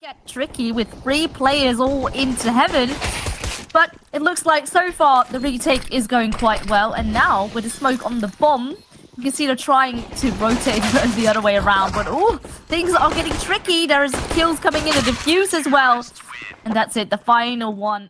Get tricky with 3 players all into heaven. But it looks like so far the retake is going quite well. And now with the smoke on the bomb, you can see they're trying to rotate the other way around. But oh, things are getting tricky. There's kills coming in, a defuse as well. And that's it, the final one.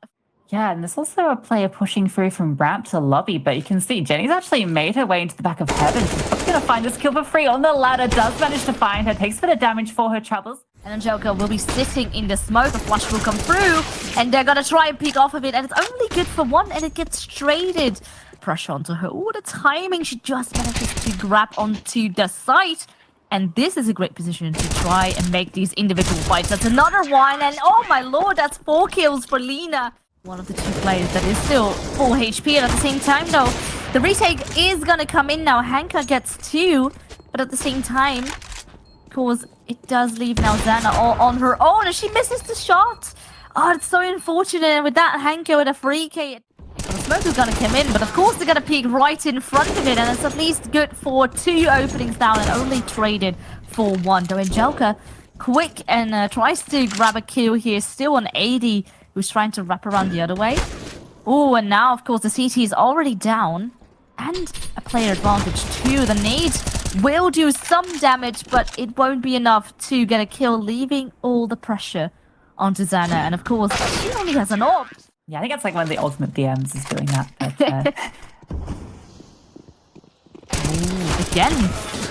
Yeah, and there's also a player pushing through from ramp to lobby, but you can see Jenny's actually made her way into the back of heaven. She's probably going to find this kill for free on the ladder, does manage to find her, takes a bit of damage for her troubles. And Angelica will be sitting in the smoke, a flash will come through, and they're going to try and peek off of it, and it's only good for one, and it gets traded. Pressure onto her. Oh, the timing, she just manages to grab onto the site. And this is a great position to try and make these individual fights. That's another one, and oh my lord, that's 4 kills for Lina. One of the 2 players that is still full HP, and at the same time though, the retake is gonna come in now. Hanka gets 2, but at the same time, of course, it does leave now Xana all on her own, and she misses the shot. Oh, it's so unfortunate, and with that, Hanka with a free K. The smoke is gonna come in, but of course they're gonna peek right in front of it, and it's at least good for 2 openings down and only traded for 1. Though Angelica, quick and tries to grab a kill here, still on 80. Who's trying to wrap around the other way. Oh, and now, of course, the CT is already down. And a player advantage too. The nade will do some damage, but it won't be enough to get a kill, leaving all the pressure onto Xana. And of course, she only has an orb. Yeah, I think it's like one of the ultimate DMs is doing that. But, Ooh, again,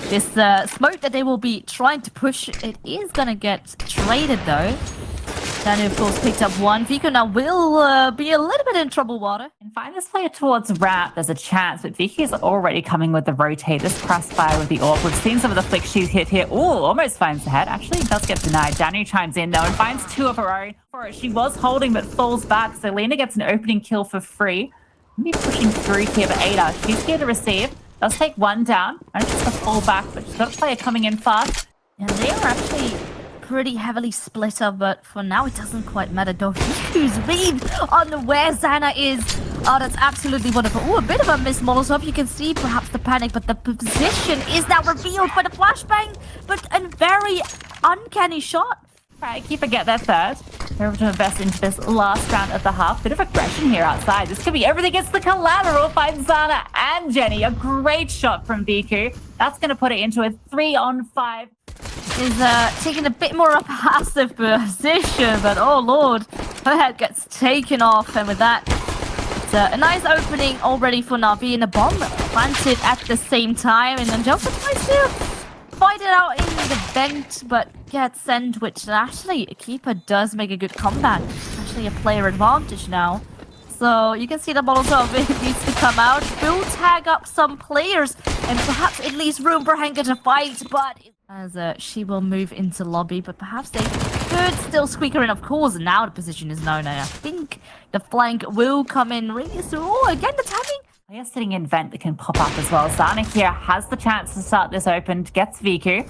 this smoke that they will be trying to push, it is going to get traded though. Danu, of course, picked up 1. Vico now will be a little bit in trouble water. And find this player towards ramp, there's a chance, but Vicky is already coming with the rotate. This crossfire with the orb. We've seen some of the flicks she's hit here. Ooh, almost finds the head. Actually, does get denied. Danu chimes in, though, and finds 2 of her own. For it, she was holding, but falls back. So Lina gets an opening kill for free. Maybe pushing through here, but Ada, she's here to receive. Does take 1 down. Manages to fall back, but she's got a player coming in fast. And they are actually pretty heavily split up, but for now it doesn't quite matter. Who's read on where Xana is. Oh, that's absolutely wonderful. Oh, a bit of a miss Molotov. You can see perhaps the panic, but the position is now revealed by the flashbang, but a very uncanny shot. Right, keep get their 3rd. They're able to invest into this last round of the half. Bit of aggression here outside. This could be everything. It's the collateral. Finds Xana and Jenny. A great shot from Biku. That's going to put it into a 3-on-5. Is taking a bit more of a passive position, but oh lord, her head gets taken off, and with that, it's a nice opening already for NaVi, and the bomb planted at the same time, and Angelica tries to fight it out in the vent, but gets sent, which actually equipa does make a good comeback. Actually a player advantage now. So you can see the Molotov needs to come out, will tag up some players, and perhaps at least room for Hanka to fight, but as she will move into lobby, but perhaps they could still squeak her in. Of course, now the position is known, and I think the flank will come in really soon. Oh, again, the timing. Players sitting in vent that can pop up as well. Xana here has the chance to start this open, gets Viku.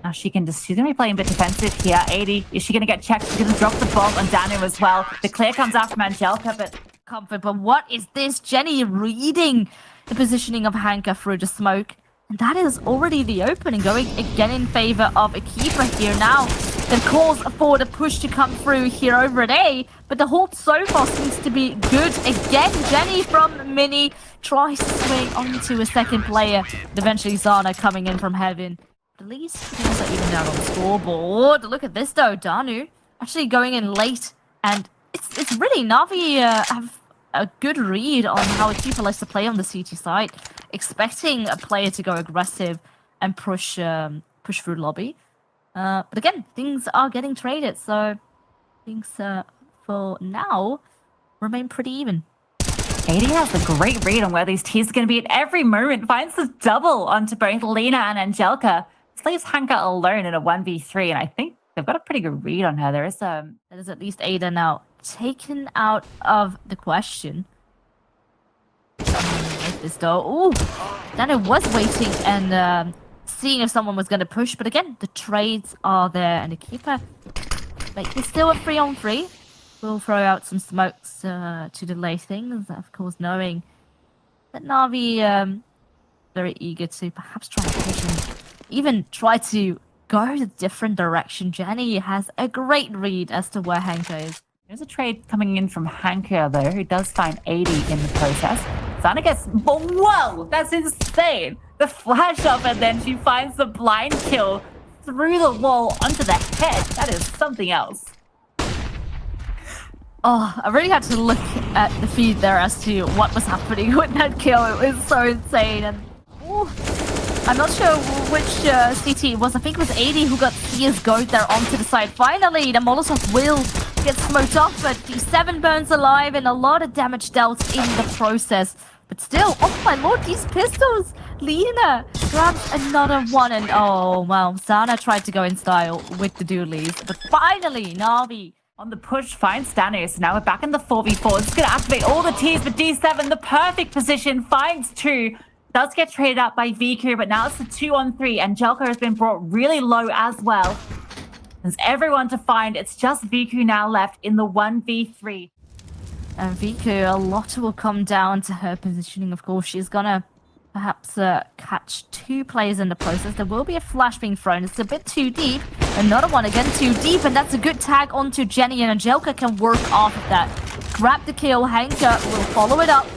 Now she can just, she's going to be playing a bit defensive here. 80, is she going to get checked? She's going to drop the bomb on Danu as well. The clear comes out from Angelica, but comfort. But what is this? Jenny reading the positioning of Hanka through the smoke. And that is already the opening, going again in favor of equipa here now. The calls for the push to come through here over at A, but the hold so far seems to be good. Again, Jenny from Mini tries to swing onto a 2nd player. Eventually Xana coming in from heaven. At least things are even down on the scoreboard. Look at this though, Danu actually going in late, and it's really NaVi have a good read on how equipa likes to play on the CT side, expecting a player to go aggressive and push through lobby. But again, things are getting traded, so things for now remain pretty even. 80 has a great read on where these teams are going to be at every moment. Finds the double onto both Lina and Angelica. This leaves Hanka alone in a 1v3, and I think they've got a pretty good read on her. There is at least Ada now taken out of the question. Like this though. Ooh, Dana was waiting and seeing if someone was going to push, but again, the trades are there, and the keeper, like, it's still a 3-on-3. We'll throw out some smokes to delay things, of course, knowing that NaVi very eager to perhaps try to push and even try to go a different direction. Jenny has a great read as to where Hanka is. There's a trade coming in from Hanka, though, who does find 80 in the process. Zana gets... Whoa! That's insane! The flash up, and then she finds the blind kill through the wall onto the head. That is something else. Oh, I really had to look at the feed there as to what was happening with that kill. It was so insane. And I'm not sure which CT it was. I think it was 80 who got Tia's goat there onto the side. Finally, the Molotov will get smoked off, but D7 burns alive and a lot of damage dealt in the process. But still, oh my lord, these pistols! Lena grabs another one, and oh, well, Zana tried to go in style with the dualies. But finally, Navi on the push finds Danu. So now we're back in the 4v4. It's going to activate all the Ts, but D7, the perfect position, finds 2. Does get traded out by Viku, but now it's a 2-on-3. Angelica has been brought really low as well. There's everyone to find. It's just Viku now left in the 1v3. And Viku, a lot will come down to her positioning, of course. She's gonna perhaps catch 2 players in the process. There will be a flash being thrown. It's a bit too deep. Another one again too deep, and that's a good tag onto Jenny, and Angelica can work off of that. Grab the kill, Hanka will follow it up.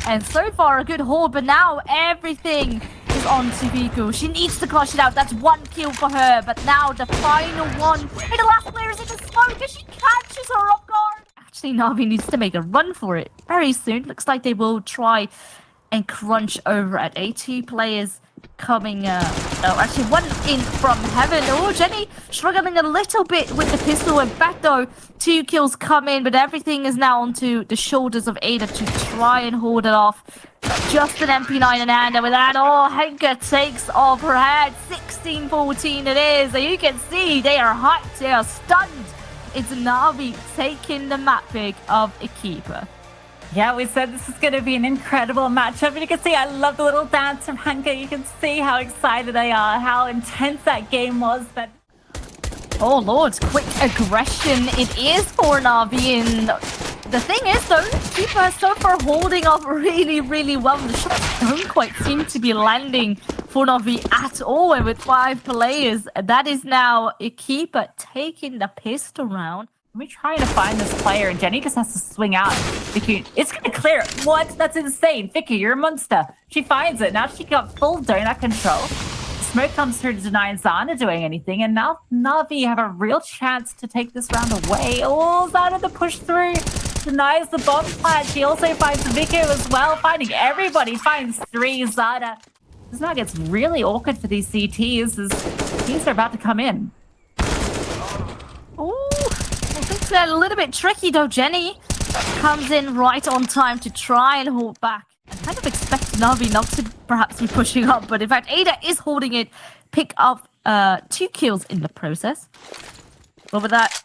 And so far, a good hold, but now everything is on to Viku. She needs to clutch it out. That's 1 kill for her, but now the final one. And the last player is in the smoke, and she catches her off guard. Actually, Navi needs to make a run for it very soon. Looks like they will try and crunch over at A2 players coming, actually 1 in from heaven. Oh, Jenny struggling a little bit with the pistol, and back though, 2 kills come in, but everything is now onto the shoulders of Ada to try and hold it off. Just an MP9 in hand, and with that, oh, Hanka takes off her head. 16-14 it is, and you can see they are hyped, they are stunned. It's Navi taking the map pick of equipa. Yeah, we said this is going to be an incredible matchup. And you can see I love the little dance from Hanka. You can see how excited they are, how intense that game was. But oh lord, quick aggression it is for Navi. And the thing is though, equipa so far holding off really, really well. The shots don't quite seem to be landing for Navi at all. And with 5 players, that is now equipa taking the pistol round. We're trying to find this player, and Jenny just has to swing out. Vicky, it's going to clear it. What? That's insane. Vicky, you're a monster. She finds it. Now she got full donut control. Smoke comes through to deny Zana doing anything, and now Navi have a real chance to take this round away. Oh, Zana the push through. Denies the bomb plant. She also finds Vicky as well, finding everybody. Finds 3 Zana. This now gets really awkward for these CTs as these are about to come in. Oh. Things are a little bit tricky though. Jenny comes in right on time to try and hold back. I kind of expect Navi not to perhaps be pushing up, but in fact Ada is holding it. Pick up 2 kills in the process. But with that,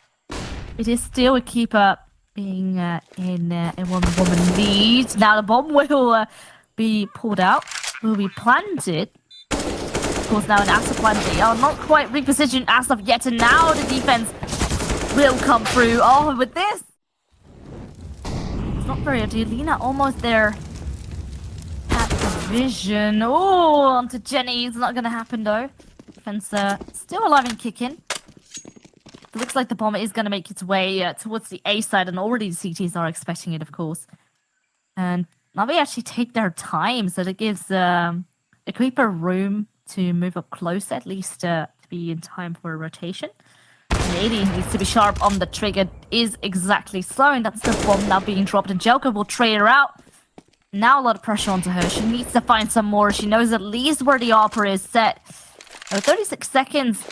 it is still equipa being in a 1-woman lead. Now the bomb will be pulled out, will be planted. Of course, now an acid plant. They are not quite repositioned as of yet, and now the defense will come through. Oh, with this, it's not very ideal. Lena almost there at the vision. Oh, onto Jenny. It's not going to happen though. Defense still alive and kicking. It looks like the bomb is going to make its way towards the A side, and already the CTs are expecting it, of course. And Navi actually take their time, so that gives equipa room to move up close, at least to be in time for a rotation. 80 needs to be sharp on the trigger, is exactly so, and that's the bomb now being dropped, and Jelka will trade her out. Now a lot of pressure onto her. She needs to find some more. She knows at least where the opera is set. 36 seconds.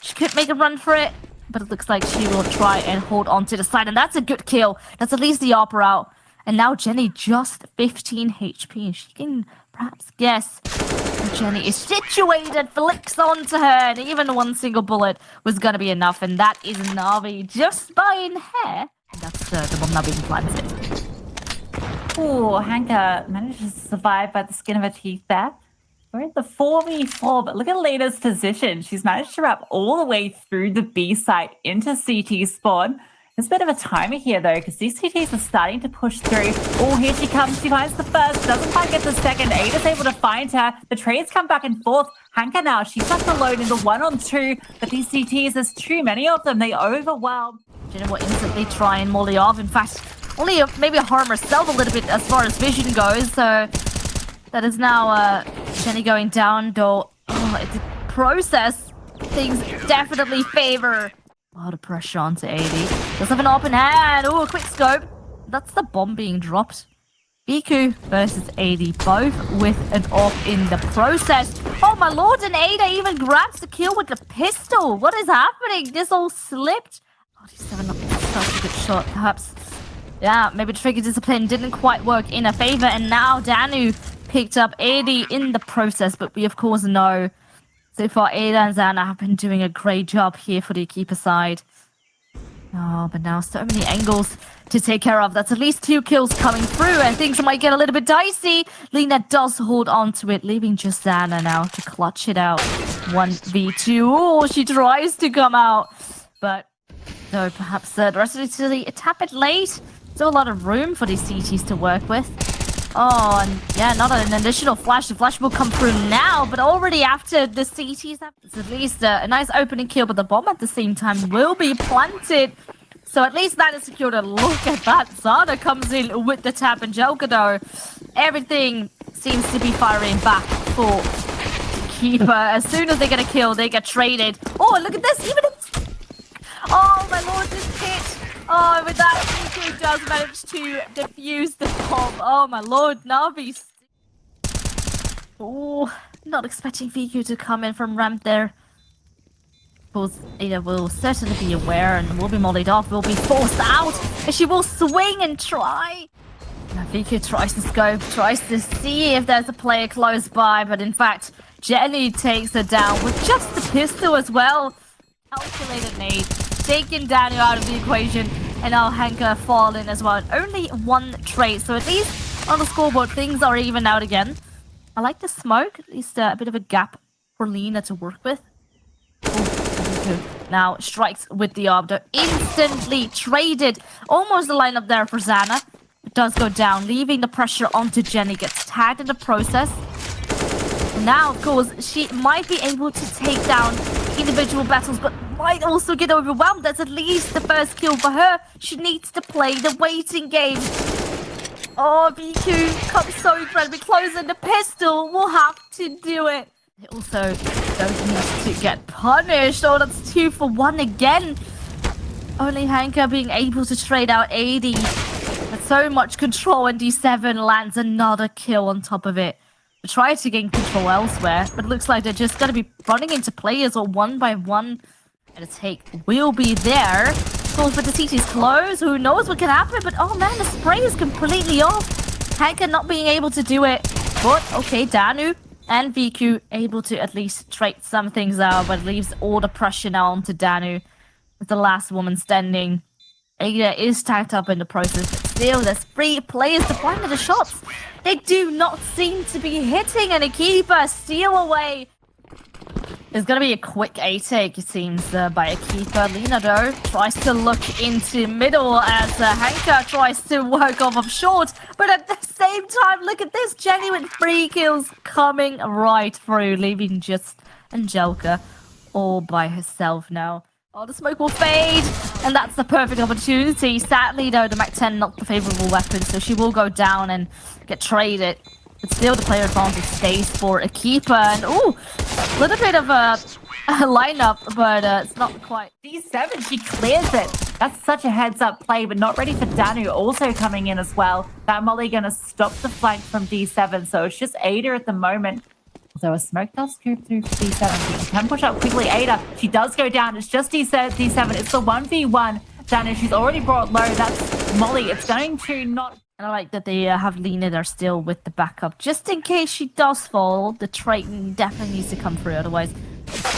She could make a run for it, but it looks like she will try and hold on to the side, and that's a good kill. That's at least the opera out. And now Jenny just 15 HP, and she can perhaps guess where Jenny is situated. Flicks onto her, and even 1 single bullet was going to be enough, and that is Navi just by hair. And that's the bomb now being planted. Oh, Hanka managed to survive by the skin of her teeth there. We're in the 4v4, but look at Lena's position. She's managed to wrap all the way through the B site into CT spawn. There's a bit of a timer here, though, because these CTs are starting to push through. Oh, here she comes. She finds the first. Doesn't quite get the second. Ada's able to find her. The trades come back and forth. Hanka now, she's left alone in the 1-on-2. But these CTs, there's too many of them. They overwhelm. Jenny will instantly try and molly off. In fact, only maybe harm herself a little bit as far as vision goes. So that is now Jenny going down, though. Oh, it's a process. Things definitely favor. A lot of pressure onto AD. Does have an open hand. Oh, a quick scope. That's the bomb being dropped. Biku versus AD, both with an off in the process. Oh my lord, and Ada even grabs the kill with the pistol. What is happening? This all slipped. Oh, D7 not such a good shot, perhaps. Yeah, maybe trigger discipline didn't quite work in her favor, and now Danu picked up AD in the process, but we of course know so far Ada and Zana have been doing a great job here for the keeper side. Oh, but now so many angles to take care of. That's at least 2 kills coming through, and things might get a little bit dicey. Lina does hold on to it, leaving just Zana now to clutch it out. 1v2. Oh, she tries to come out, but no, perhaps the rest of the city a tad bit late. Still a lot of room for these CTs to work with. Oh, and yeah, not an additional flash. The flash will come through now, but already after the CTs have... It's at least a nice opening kill, but the bomb at the same time will be planted. So at least that is secured. And look at that. Zana comes in with the tap, and Joker, though. Everything seems to be firing back for Keeper. As soon as they get a kill, they get traded. Oh, look at this. Even if... Oh, my lord, this hit. Oh, with that, Viku does manage to defuse the bomb. Oh, my lord, NaVi. Oh, not expecting Viku to come in from ramp there. Of course, Ada will certainly be aware and will be mollied off, will be forced out. And she will swing and try. Now, Viku tries to scope, tries to see if there's a player close by. But in fact, Jenny takes her down with just the pistol as well. Calculated nade. Taking Daniel out of the equation, and now Hanka fallen as well. Only 1 trade, so at least on the scoreboard things are even out again. I like the smoke, at least a bit of a gap for Lina to work with. Ooh, now strikes with the Obdo, instantly traded. Almost the lineup there for Zana. It does go down, leaving the pressure onto Jenny. Gets tagged in the process. Now, of course, she might be able to take down individual battles, but might also get overwhelmed. That's at least the first kill for her. She needs to play the waiting game. Oh, BQ comes so incredibly close, and the pistol will have to do it. They also don't need to get punished. Oh, that's 2 for 1 again. Only Hanka being able to trade out 80. With so much control, and D7 lands another kill on top of it. They try to gain control elsewhere, but it looks like they're just going to be running into players or one by one. And a take will be there. Of course, with the CT's close, who knows what can happen? But oh man, the spray is completely off. Hanka not being able to do it. But okay, Danu and VQ able to at least trade some things out, but leaves all the pressure now onto Danu with the last woman standing. Ada is tagged up in the process, but still, there's 3 players to find the shots. They do not seem to be hitting, and a keeper steal away. There's going to be a quick A-take, it seems, by a keeper. Lina, though, tries to look into middle as Hanka tries to work off of short. But at the same time, look at this. Jenny with 3 kills coming right through, leaving just Angelica all by herself now. Oh, the smoke will fade, and that's the perfect opportunity. Sadly, though, the MAC-10 not the favorable weapon, so she will go down and get traded. But still, the player advantage stays for a keeper. And, ooh, a little bit of a lineup, but it's not quite. D7, she clears it. That's such a heads-up play, but not ready for Danu also coming in as well. That molly going to stop the flank from D7, so it's just Ada at the moment. Although a smoke does scoop through D7. She can push up quickly. Ada, she does go down. It's just D7. It's the 1v1. Danu, she's already brought low. That's molly. It's going to not... And I like that they have Lina there still with the backup. Just in case she does fall, the trade definitely needs to come through. Otherwise,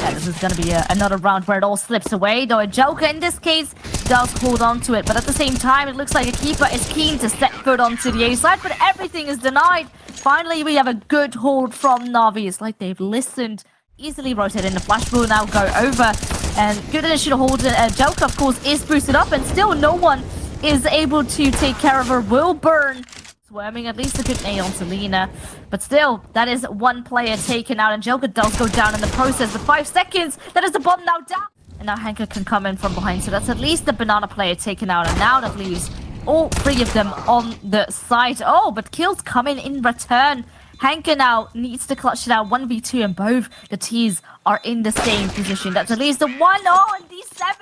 yeah, this is going to be another round where it all slips away. Though a Joker, in this case, does hold on to it. But at the same time, it looks like a keeper is keen to set foot onto the A side. But everything is denied. Finally, we have a good hold from NaVi. It's like they've listened. Easily rotate in. The flash will now go over And good initial hold. Jelka, of course, is boosted up, and still no one is able to take care of her. Will burn. Swarming at least a good nade on Selena. But still, that is one player taken out, and Jelka does go down in the process. With 5 seconds, that is the bomb now down. And now Hanka can come in from behind, so that's at least the banana player taken out. And now that leaves all 3 of them on the side. Oh, but kills coming in return. Hanka now needs to clutch it out 1v2, and both the T's are in the same position. That's at least a 1-0 and D7.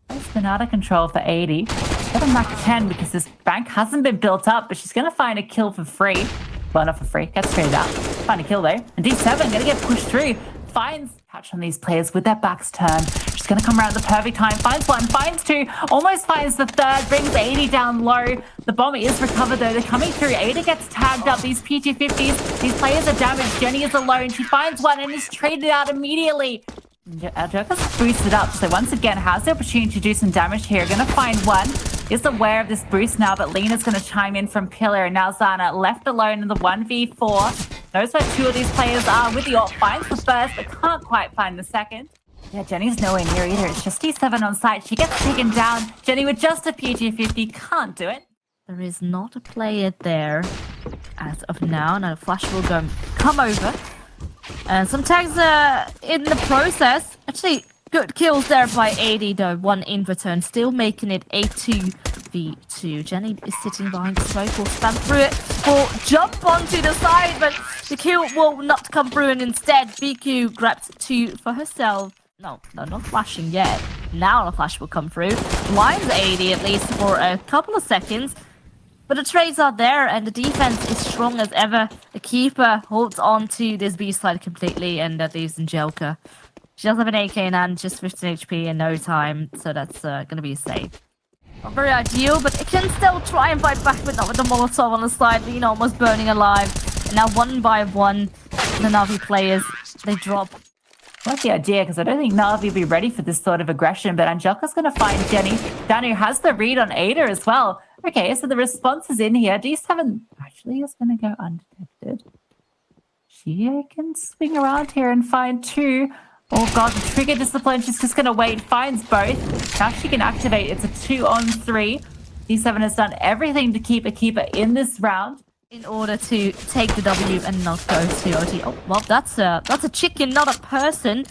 It's been out of control for 80. Got a Mac 10 because this bank hasn't been built up, but she's going to find a kill for free. Well, not for free. Gets traded out. Find a kill though. And D7 going to get pushed through. Finds catch on these players with their backs turned. She's going to come around at the perfect time. Finds 1, finds 2, almost finds the 3rd, brings 80 down low. The bomb is recovered though. They're coming through. Ada gets tagged up. These PT50s, these players are damaged. Jenny is alone. She finds 1 and is traded out immediately. Jelka's boosted up, so once again has the opportunity to do some damage here. Gonna find 1. Is aware of this boost now, but Lena's gonna chime in from Pillar, and now Zana left alone in the 1v4. Knows where 2 of these players are with the ult. Finds the first, but can't quite find the second. Yeah, Jenny's nowhere near either. It's just D7 on site. She gets taken down. Jenny with just a PG50 can't do it. There is not a player there as of now. Now the flash will come over. And some tags in the process. Actually, good kills there by 80 though. 1 in return, still making it a 2v2. Jenny is sitting behind the smoke. Will spam through it. Will jump onto the side, but the kill will not come through. And instead, BQ grabs 2 for herself. No, not flashing yet. Now the flash will come through. Blinds 80 at least for a couple of seconds. But the trades are there, and the defense is strong as ever. The keeper holds on to this B side completely, and that leaves Jelka. She does have an AK in hand, just 15 HP in no time, so that's going to be a save. Not very ideal, but it can still try and fight back with the Molotov on the side, Lena almost burning alive. And now 1 by 1, the NaVi players, they drop. I like the idea, because I don't think NaVi will be ready for this sort of aggression, but Angelica's going to find Jenny. Danu has the read on Ada as well. Okay, so the response is in here. D7 actually is going to go undetected. She can swing around here and find 2. Oh god, the trigger discipline. She's just going to wait. Finds both. Now she can activate. It's a 2-on-3. D7 has done everything to keep a keeper in this round in order to take the W and not go to OT. Oh, well, that's a chicken, not a person.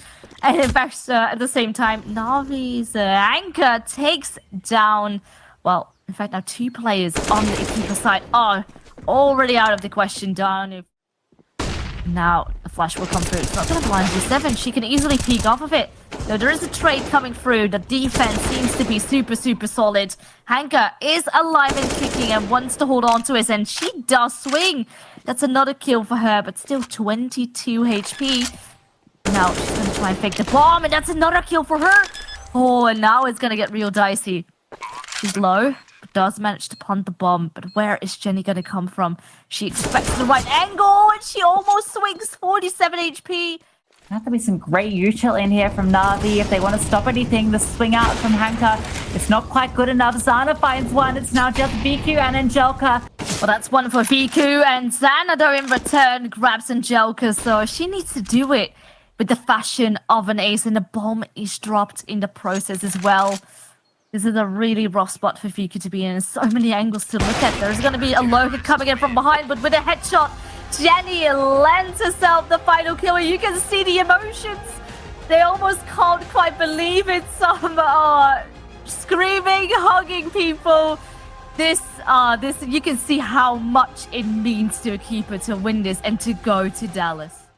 And in fact, at the same time, NaVi's anchor takes down, well, in fact, now 2 players on the keeper side are already out of the question. Down. Now the flash will come through. It's not going to blind D7. She can easily peek off of it. Though there is a trade coming through. The defense seems to be super solid. Hanka is alive and kicking and wants to hold on to it, and she does swing. That's another kill for her, but still 22 HP. Now she's going to try and fake the bomb, and that's another kill for her. Oh, and now it's going to get real dicey. She's low, but does manage to punt the bomb. But where is Jenny going to come from? She expects the right angle, and she almost swings 47 HP. There'll be some great util in here from NaVi if they want to stop anything. The swing out from Hanka, it's not quite good enough. Zana finds 1. It's now just BQ and Angelica. Well, that's 1 for BQ, and Zana, though, in return, grabs Angelica. So she needs to do it with the fashion of an ace, and the bomb is dropped in the process as well. This is a really rough spot for Fika to be in. So many angles to look at. There's going to be a low hit coming in from behind, but with a headshot, Jenny lends herself the final kill. You can see the emotions. They almost can't quite believe it. Some are screaming, hugging people. This you can see how much it means to a keeper to win this and to go to Dallas.